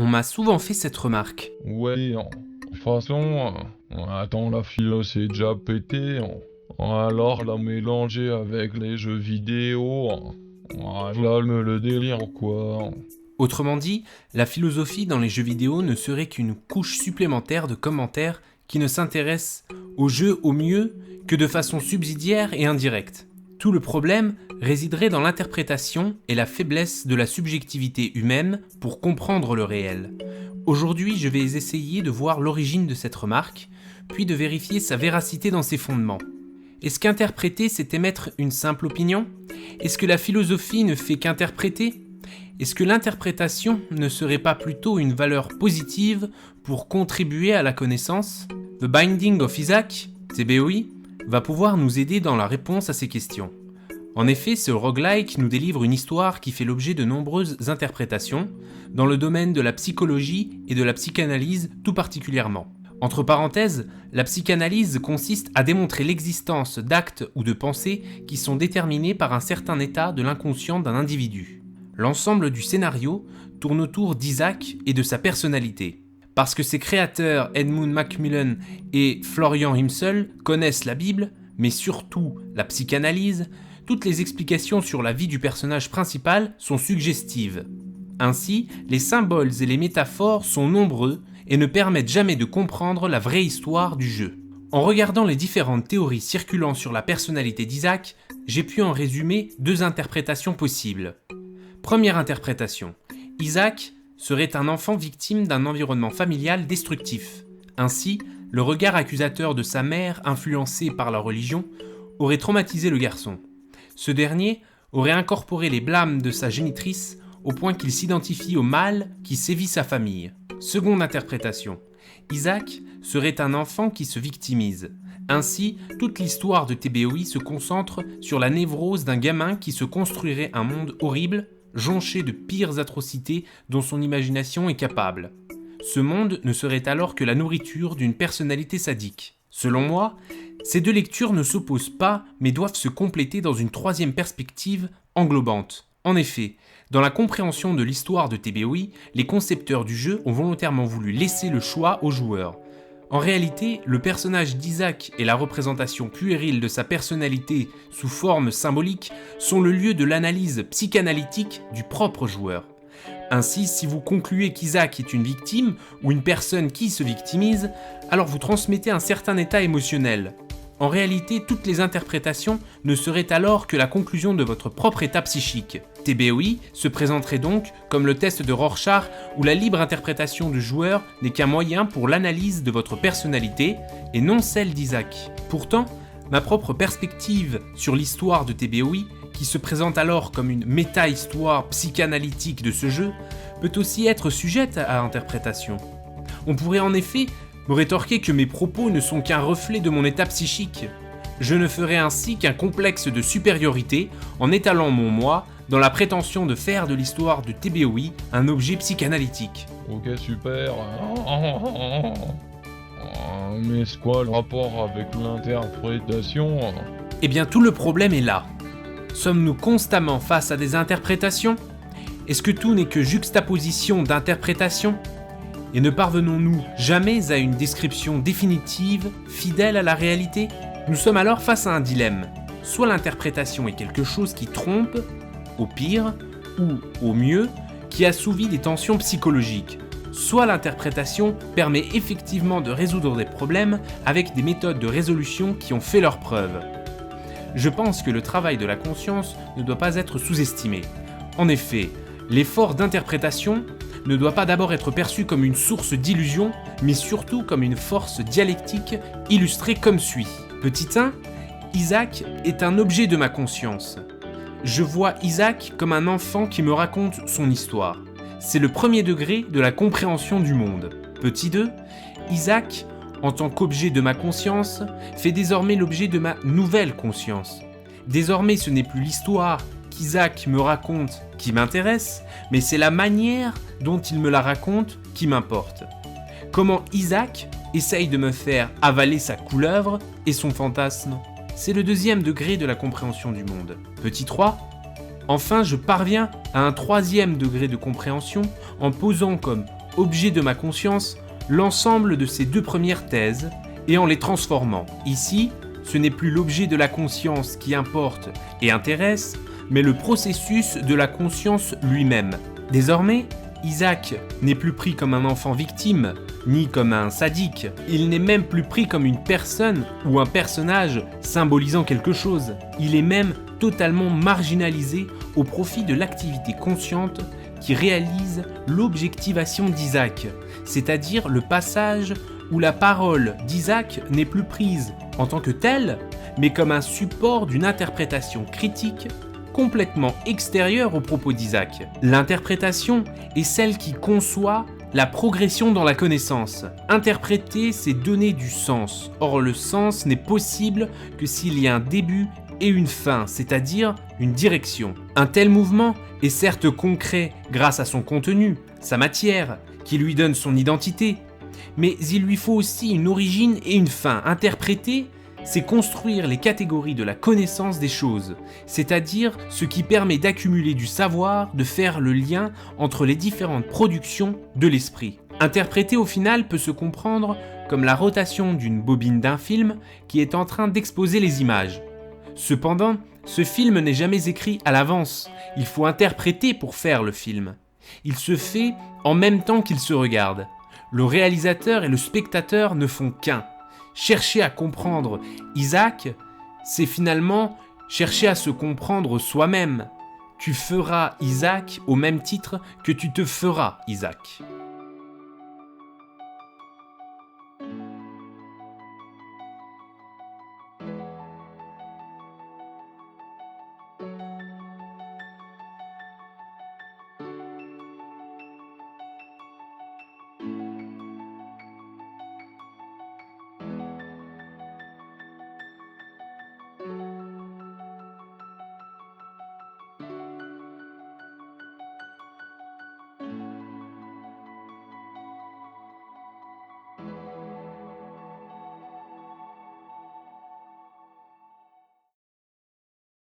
On m'a souvent fait cette remarque. Ouais, de toute façon, attends, la philo c'est déjà pété. Alors la mélanger avec les jeux vidéo. Là, le délire, quoi. Autrement dit, la philosophie dans les jeux vidéo ne serait qu'une couche supplémentaire de commentaires qui ne s'intéressent au jeu au mieux que de façon subsidiaire et indirecte. Tout le problème résiderait dans l'interprétation et la faiblesse de la subjectivité humaine pour comprendre le réel. Aujourd'hui, je vais essayer de voir l'origine de cette remarque, puis de vérifier sa véracité dans ses fondements. Est-ce qu'interpréter, c'est émettre une simple opinion ? Est-ce que la philosophie ne fait qu'interpréter ? Est-ce que l'interprétation ne serait pas plutôt une valeur positive pour contribuer à la connaissance ? The Binding of Isaac, TBOI, va pouvoir nous aider dans la réponse à ces questions. En effet, ce roguelike nous délivre une histoire qui fait l'objet de nombreuses interprétations, dans le domaine de la psychologie et de la psychanalyse tout particulièrement. Entre parenthèses, la psychanalyse consiste à démontrer l'existence d'actes ou de pensées qui sont déterminés par un certain état de l'inconscient d'un individu. L'ensemble du scénario tourne autour d'Isaac et de sa personnalité. Parce que ses créateurs Edmund Macmillan et Florian Himsel connaissent la Bible, mais surtout la psychanalyse, toutes les explications sur la vie du personnage principal sont suggestives. Ainsi, les symboles et les métaphores sont nombreux et ne permettent jamais de comprendre la vraie histoire du jeu. En regardant les différentes théories circulant sur la personnalité d'Isaac, j'ai pu en résumer 2 interprétations possibles. Première interprétation, Isaac serait un enfant victime d'un environnement familial destructif. Ainsi, le regard accusateur de sa mère, influencé par la religion, aurait traumatisé le garçon. Ce dernier aurait incorporé les blâmes de sa génitrice au point qu'il s'identifie au mal qui sévit sa famille. Seconde interprétation, Isaac serait un enfant qui se victimise. Ainsi, toute l'histoire de TBOI se concentre sur la névrose d'un gamin qui se construirait un monde horrible, jonché de pires atrocités dont son imagination est capable. Ce monde ne serait alors que la nourriture d'une personnalité sadique. Selon moi, ces 2 lectures ne s'opposent pas, mais doivent se compléter dans une 3e perspective englobante. En effet, dans la compréhension de l'histoire de TBOI, les concepteurs du jeu ont volontairement voulu laisser le choix aux joueurs. En réalité, le personnage d'Isaac et la représentation puérile de sa personnalité sous forme symbolique sont le lieu de l'analyse psychanalytique du propre joueur. Ainsi, si vous concluez qu'Isaac est une victime ou une personne qui se victimise, alors vous transmettez un certain état émotionnel. En réalité, toutes les interprétations ne seraient alors que la conclusion de votre propre état psychique. TBOI se présenterait donc comme le test de Rorschach où la libre interprétation du joueur n'est qu'un moyen pour l'analyse de votre personnalité et non celle d'Isaac. Pourtant, ma propre perspective sur l'histoire de TBOI, qui se présente alors comme une méta-histoire psychanalytique de ce jeu, peut aussi être sujette à interprétation. On pourrait en effet me rétorquer que mes propos ne sont qu'un reflet de mon état psychique. Je ne ferai ainsi qu'un complexe de supériorité en étalant mon moi dans la prétention de faire de l'histoire de TBOI un objet psychanalytique. Ok, super. Mais c'est quoi le rapport avec l'interprétation ? Eh bien, tout le problème est là. Sommes-nous constamment face à des interprétations ? Est-ce que tout n'est que juxtaposition d'interprétations ? Et ne parvenons-nous jamais à une description définitive, fidèle à la réalité ? Nous sommes alors face à un dilemme. Soit l'interprétation est quelque chose qui trompe, au pire, ou au mieux, qui assouvit des tensions psychologiques. Soit l'interprétation permet effectivement de résoudre des problèmes avec des méthodes de résolution qui ont fait leurs preuves. Je pense que le travail de la conscience ne doit pas être sous-estimé. En effet, l'effort d'interprétation ne doit pas d'abord être perçu comme une source d'illusion, mais surtout comme une force dialectique illustrée comme suit. Petit 1, Isaac est un objet de ma conscience. Je vois Isaac comme un enfant qui me raconte son histoire. C'est le premier degré de la compréhension du monde. Petit 2, Isaac, en tant qu'objet de ma conscience, fait désormais l'objet de ma nouvelle conscience. Désormais, ce n'est plus l'histoire qu'Isaac me raconte qui m'intéresse, mais c'est la manière dont il me la raconte qui m'importe. Comment Isaac essaye de me faire avaler sa couleuvre et son fantasme. C'est le 2e degré de la compréhension du monde. Petit 3, enfin je parviens à un 3e degré de compréhension en posant comme objet de ma conscience l'ensemble de ces deux premières thèses et en les transformant. Ici, ce n'est plus l'objet de la conscience qui importe et intéresse, mais le processus de la conscience lui-même. Désormais, Isaac n'est plus pris comme un enfant victime, ni comme un sadique. Il n'est même plus pris comme une personne ou un personnage symbolisant quelque chose. Il est même totalement marginalisé au profit de l'activité consciente qui réalise l'objectivation d'Isaac, c'est-à-dire le passage où la parole d'Isaac n'est plus prise en tant que telle, mais comme un support d'une interprétation critique complètement extérieure aux propos d'Isaac. L'interprétation est celle qui conçoit la progression dans la connaissance. Interpréter, c'est donner du sens. Or, le sens n'est possible que s'il y a un début et une fin, c'est-à-dire une direction. Un tel mouvement est certes concret grâce à son contenu, sa matière, qui lui donne son identité, mais il lui faut aussi une origine et une fin. Interpréter, c'est construire les catégories de la connaissance des choses, c'est-à-dire ce qui permet d'accumuler du savoir, de faire le lien entre les différentes productions de l'esprit. Interpréter au final peut se comprendre comme la rotation d'une bobine d'un film qui est en train d'exposer les images. Cependant, ce film n'est jamais écrit à l'avance, il faut interpréter pour faire le film. Il se fait en même temps qu'il se regarde. Le réalisateur et le spectateur ne font qu'un. Chercher à comprendre Isaac, c'est finalement chercher à se comprendre soi-même. Tu feras Isaac au même titre que tu te feras Isaac.